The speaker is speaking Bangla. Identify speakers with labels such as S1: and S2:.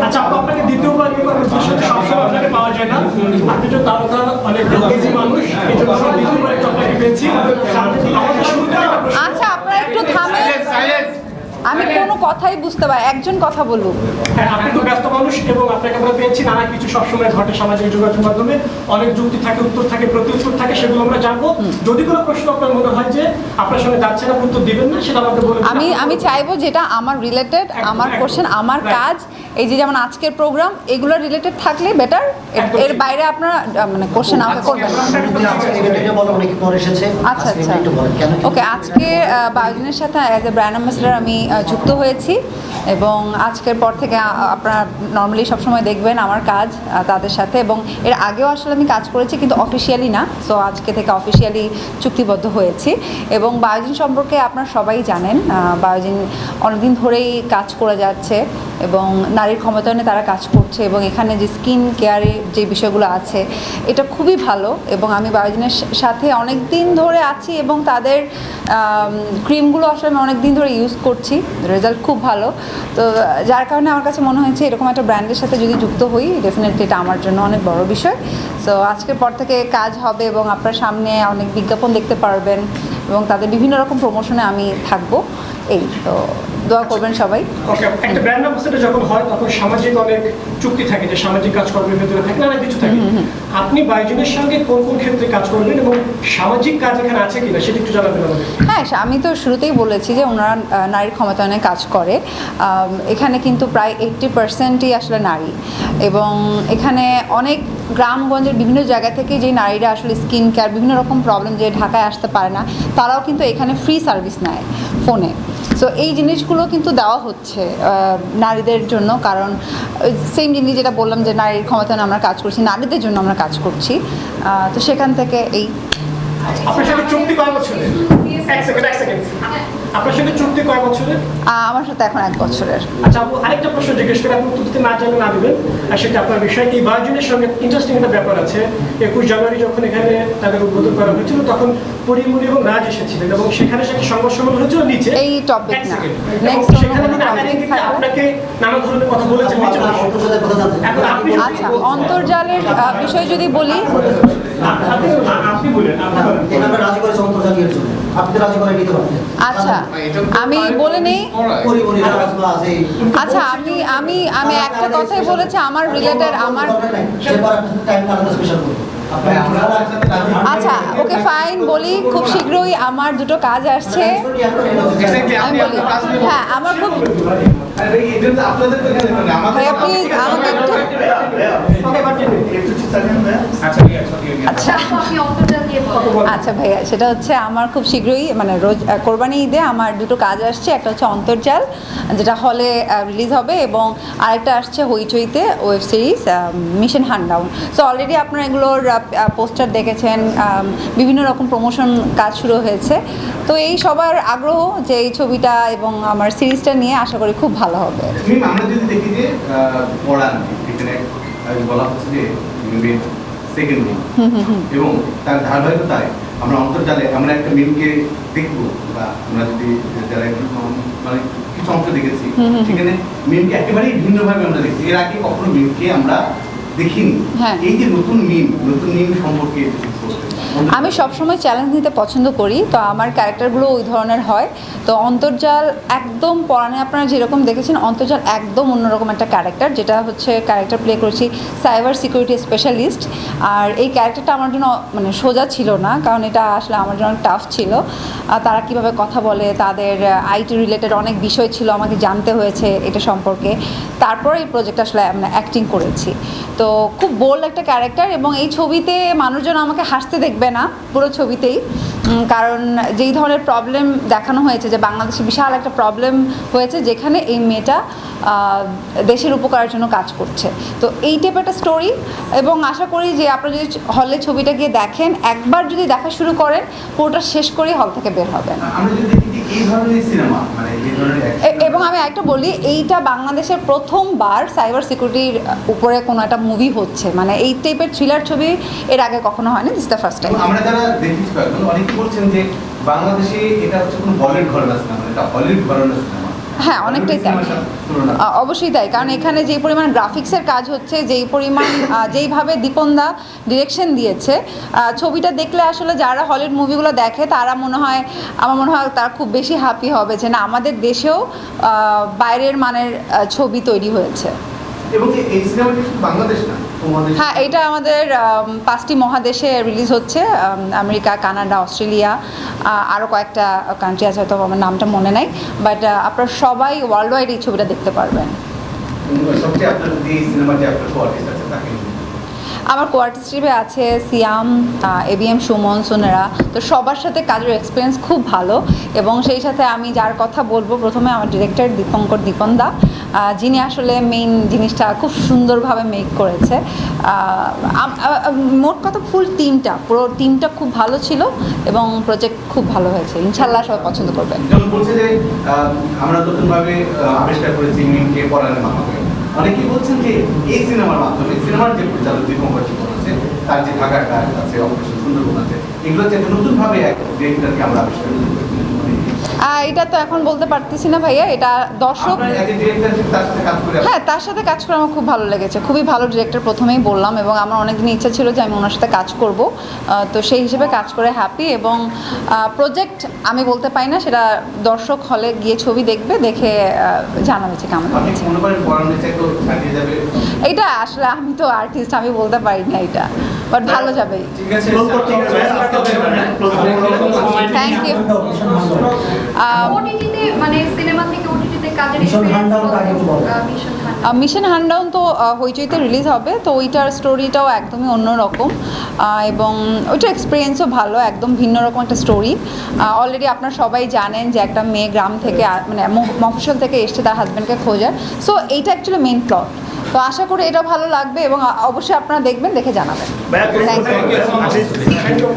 S1: আচ্ছা আপনাকে দ্বিতীয়বার আপনাকে পাওয়া যায় না, আপনি তো তারকা অনেক মানুষ, এই জন্য দ্বিতীয়বার আপনাকে পেয়েছি।
S2: আচ্ছা আপনারা একটু থামেন, আমি কোনো কথাই বুঝতে পারি, একজন কথা বলুক।
S1: হ্যাঁ, আপনি তো ব্যস্ত মানুষ এবং আপনাকে আমরা পেয়েছি, নানা কিছু সবসময় ঘটে সামাজিক যোগাযোগ মাধ্যমে, অনেক যুক্তি থাকে, উত্তর থাকে, প্রতি উত্তর থাকে, সেগুলো আমরা জানবো। যদি কোনো প্রশ্ন আপনার মনে হয় যে আপনার সঙ্গে যাচ্ছে না, উত্তর দিবেন না, সেটা আমাকে বলে
S2: আমি চাইবো যেটা আমার রিলেটেড, আমার কোশ্চেন, আমার কাজ, এই যে যেমন আজকের প্রোগ্রাম, এগুলো রিলেটেড থাকলে বেটার। এর বাইরে আপনারা মানে কোশ্চেন আমাকে করবেন। আচ্ছা আচ্ছা, ওকে। আজকে বায়োজনের সাথে অ্যাজ এ ব্র্যান্ড অ্যাম্বাসেডর আমি যুক্ত হয়েছি এবং আজকের পর থেকে আপনারা নর্মালি সবসময় দেখবেন আমার কাজ তাদের সাথে, এবং এর আগেও আসলে আমি কাজ করেছি কিন্তু অফিসিয়ালি না। সো আজকে থেকে অফিসিয়ালি চুক্তিবদ্ধ হয়েছি। এবং বায়োজিন সম্পর্কে আপনারা সবাই জানেন, বায়োজিন অনেকদিন ধরেই কাজ করে যাচ্ছে এবং নারীর ক্ষমতায়নে তারা কাজ করছে, এবং এখানে যে স্কিন কেয়ারের যে বিষয়গুলো আছে এটা খুবই ভালো। এবং আমি বায়োজিনের সাথে অনেক দিন ধরে আছি এবং তাদের ক্রিমগুলো আসলে আমি অনেক দিন ধরে ইউজ করছি, রেজাল্ট খুব ভালো। তো যার কারণে আমার কাছে মনে হয়েছে এরকম একটা ব্র্যান্ডের সাথে যদি যুক্ত হই, ডেফিনেটলি এটা আমার জন্য অনেক বড় বিষয়। সো আজকের পর থেকে কাজ হবে এবং আপনার সামনে অনেক বিজ্ঞাপন দেখতে পারবেন এবং তাদের বিভিন্ন রকম প্রমোশনে আমি থাকবো। এই তো দোয়া করবেন সবাই।
S1: ওকে, একটা ব্র্যান্ড অ্যাম্বাসেডর যখন হয় তখন সামাজিক অনেক চুক্তি থাকে, যে সামাজিক কাজকর্মের ভেতরে থাকে, নানা কিছু থাকে। আপনি বায়োজিনের সঙ্গে কোন কোন ক্ষেত্রে কাজ করবেন এবং সামাজিক কাজ এখানে আছে কিনা সেটা একটু জানাবেন আমাদের।
S2: হ্যাঁ, আমি তো শুরুতেই বলেছি যে ওনারা নারীর ক্ষমতায়নে কাজ করে। এখানে কিন্তু প্রায় 80%ই আসলে নারী, এবং এখানে অনেক গ্রামগঞ্জের বিভিন্ন জায়গা থেকে যে নারীরা আসলে স্কিন কেয়ার বিভিন্ন রকম প্রবলেম যে ঢাকায় আসতে পারে না, তারাও কিন্তু এখানে ফ্রি সার্ভিস নেয় ফোনে। সো এই জিনিসগুলো কিন্তু দেওয়া হচ্ছে নারীদের জন্য, কারণ সেম জিনিস যেটা বললাম যে নারীর ক্ষমতায়নে আমরা কাজ করছি, নারীদের জন্য আমরা কাজ করছি। তো সেখান থেকে এই
S1: আপনার সাথে চুক্তি কয় বছরের? এক সেকেন্ড। আপনার সাথে চুক্তি কয় বছরের?
S2: আমার সাথে এখন 1 বছরের।
S1: আচ্ছা আপু, আরেকটা প্রশ্ন জিজ্ঞেস করে, আপনি উত্তর দিতে না জানলে না দিবেন, আর সেটা আপনার বিষয়। এই বায়োজিনের সঙ্গে ইন্টারেস্টিং একটা ব্যাপার আছে। 21 জানুয়ারি যখন এখানে তাদের উদ্বোধন করা হয়েছিল তখন পরিমণি এবং রাজ এসেছিলেন এবং সেখানে একটা সংঘর্ষ হয়েছিল নিচে।
S2: এই টপিক না,
S1: নেক্সট সেখানে আপনাকে নানা ধরনের কথা বলেছেন নিচে।
S2: আচ্ছা, অন্তর্জালের বিষয় যদি বলি,
S1: আপনি বলেন।
S2: আচ্ছা আমি বলে নেই। আচ্ছা আমি একটা কথাই বলেছি আমার রিলেটেড, আমার আচ্ছা ওকে ফাইন বলি, খুব শীঘ্রই আমার দুটো কাজ আসছে। আমি বলি হ্যাঁ, আমার খুব ভাই আপনি আমাকে একটু আচ্ছা ভাইয়া, সেটা হচ্ছে আমার খুব শীঘ্রই মানে রোজ কোরবানি ঈদে আমার দুটো কাজ আসছে। একটা হচ্ছে অন্তর্জাল, যেটা হলে রিলিজ হবে, এবং আরেকটা আসছে হইচইতে ওয়েব সিরিজ মিশন হান্ডাউন। সো অলরেডি আপনারা এগুলোর পোস্টার দেখেছেন, বিভিন্ন রকম প্রমোশন কাজ শুরু হয়েছে। তো এই সবার আগ্রহ যে এই ছবিটা এবং আমার সিরিজটা নিয়ে আশা করি খুব ভালো হবে।
S3: আমরা যদি দেখি যে পড়ান এখানে বলা হচ্ছে যে সেকেন্ড মিন, এবং তার ধারাবাহিকতায় আমরা অন্তর্জালে আমরা একটা মিনকে দেখবো, বা আমরা যদি যারা মানে কিছু অংশ দেখেছি সেখানে মিনকে একেবারেই ভিন্নভাবে আমরা দেখছি। এর আগে কখনো মিনকে আমরা দেখিনি। এই যে নতুন মিন সম্পর্কে
S2: আমি সবসময় চ্যালেঞ্জ নিতে পছন্দ করি, তো আমার ক্যারেক্টারগুলো ওই ধরনের হয়। তো অন্তর্জাল একদম পড়ানে আপনারা যেরকম দেখেছেন, অন্তর্জাল একদম অন্যরকম একটা ক্যারেক্টার, যেটা হচ্ছে ক্যারেক্টার প্লে করেছি সাইবার সিকিউরিটি স্পেশালিস্ট। আর এই ক্যারেক্টারটা আমার জন্য মানে সোজা ছিল না, কারণ এটা আসলে আমার জন্য টাফ ছিল। তারা কিভাবে কথা বলে, তাদের আইটি রিলেটেড অনেক বিষয় ছিল, আমাকে জানতে হয়েছে এটা সম্পর্কে। তারপর এই প্রজেক্ট আসলে আমরা অ্যাক্টিং করেছি। তো খুব বোল্ড একটা ক্যারেক্টার, এবং এই ছবিতে মানুষজন আমাকে হাসতে দেখবে না পুরো ছবিতেই, কারণ যেই ধরনের প্রবলেম দেখানো হয়েছে, যে বাংলাদেশে বিশাল একটা প্রবলেম হয়েছে যেখানে এই মেয়েটা দেশের উপকারের জন্য কাজ করছে। তো এই টাইপের একটা স্টোরি, এবং আশা করি যে আপনারা যদি হলে ছবিটা গিয়ে দেখেন, একবার যদি দেখা শুরু করেন পুরোটা শেষ করেই হল থেকে বের হবেন। এবং আমি একটা বলি, এইটা বাংলাদেশের প্রথমবার সাইবার সিকিউরিটির উপরে কোনো একটা মুভি হচ্ছে, মানে এই টাইপের থ্রিলার ছবি এর আগে কখনো হয়নি, দিস দ্য ফার্স্ট টাইম।
S3: আমরা যারা দেখেছি অনেকে বলছেন যে বাংলাদেশে এটা হচ্ছে কোনো বলিউড ঘরানা সিনেমা, এটা হলিউড ঘরানা সিনেমা।
S2: হ্যাঁ অনেকটাই তাই, অবশ্যই তাই, কারণ এখানে যেই পরিমাণ গ্রাফিক্সের কাজ হচ্ছে, যেই পরিমাণ যেইভাবে দীপনদা ডিরেকশন দিয়েছে, ছবিটা দেখলে আসলে যারা হলিউড মুভিগুলো দেখে তারা আমার মনে হয় তারা খুব বেশি হ্যাপি হবে যে না আমাদের দেশেও বাইরের মানের ছবি তৈরি হয়েছে।
S3: এবং এই সিনেমাটি শুধু বাংলাদেশ না,
S2: হ্যাঁ, এটা আমাদের 5টি মহাদেশে রিলিজ হচ্ছে, আমেরিকা, কানাডা, অস্ট্রেলিয়া, আরও কয়েকটা কান্ট্রি আছে, হয়তো আমার নামটা মনে নাই, বাট আপনারা সবাই ওয়ার্ল্ড ওয়াইড এই ছবিটা দেখতে পারবেন।
S3: সবচেয়ে আপনার এই সিনেমার যে আপনার কোয়ার্টিস্ট আছে তাকে
S2: আমার কোয়ার্টিস্ট হিসেবে আছে সিয়াম, ABM সুমন, সোনেরা, তো সবার সাথে কাজের এক্সপিরিয়েন্স খুব ভালো। এবং সেই সাথে আমি যার কথা বলবো প্রথমে আমার ডিরেক্টর দীপনদা, যিনি আসলে মেইন জিনিসটা খুব সুন্দরভাবে মেক করেছে। মোট কথা পুরো টিমটা খুব ভালো ছিল এবং প্রজেক্ট খুব ভালো হয়েছে, ইনশাল্লাহ সবাই পছন্দ করবেন।
S3: যেমন বলছে যে আমরা নতুনভাবে আবিষ্কার করেছি মিমকে পড়ানোর মাধ্যমে, অনেকেই বলছেন যে এই সিনেমার মাধ্যমে, সিনেমার যে পরিচালক দীপঙ্কর জীবন আছে, তার যে ঢাকার কাজ আছে, অপারেশন সুন্দরবন আছে, এগুলো যে নতুনভাবে এক ডিরেক্টরকে আমরা আবিষ্কার করতে পারি।
S2: এটা তো এখন বলতে পারতেছি না ভাইয়া, এটা দর্শক। হ্যাঁ, তার সাথে কাজ করে আমার খুব ভালো লেগেছে, খুবই ভালো ডিরেক্টর, প্রথমেই বললাম, এবং আমার অনেক দিন ইচ্ছা ছিল যে আমি ওনার সাথে কাজ করব, তো সেই হিসেবে কাজ করে হ্যাপি। এবং প্রজেক্ট আমি বলতে পারি না, সেটা দর্শক হলে গিয়ে ছবি দেখবে, দেখে জানাবে যে কেমন লেগেছে। এটা আসলে আমি তো আর্টিস্ট, আমি বলতে পারি না এটা, বাট ভালো যাবে। Thank you.
S4: ওটিটিতে মানে সিনেমা থেকে ওটিটিতে কাজের এক্সপেরিয়েন্স
S2: মিশন হান্ডাউন তো হইচইতে রিলিজ হবে, তো ওইটার স্টোরিটাও একদমই অন্যরকম, এবং ওইটার এক্সপিরিয়েন্সও ভালো, একদম ভিন্ন রকম একটা স্টোরি। অলরেডি আপনারা সবাই জানেন যে একটা মেয়ে গ্রাম থেকে মানে মফস্বল থেকে এসছে তার হাজব্যান্ডকে খোঁজার, সো এইটা অ্যাকচুয়ালি মেইন প্লট। তো আশা করি এটা ভালো লাগবে এবং অবশ্যই আপনারা দেখবেন, দেখে জানাবেন। Thank you.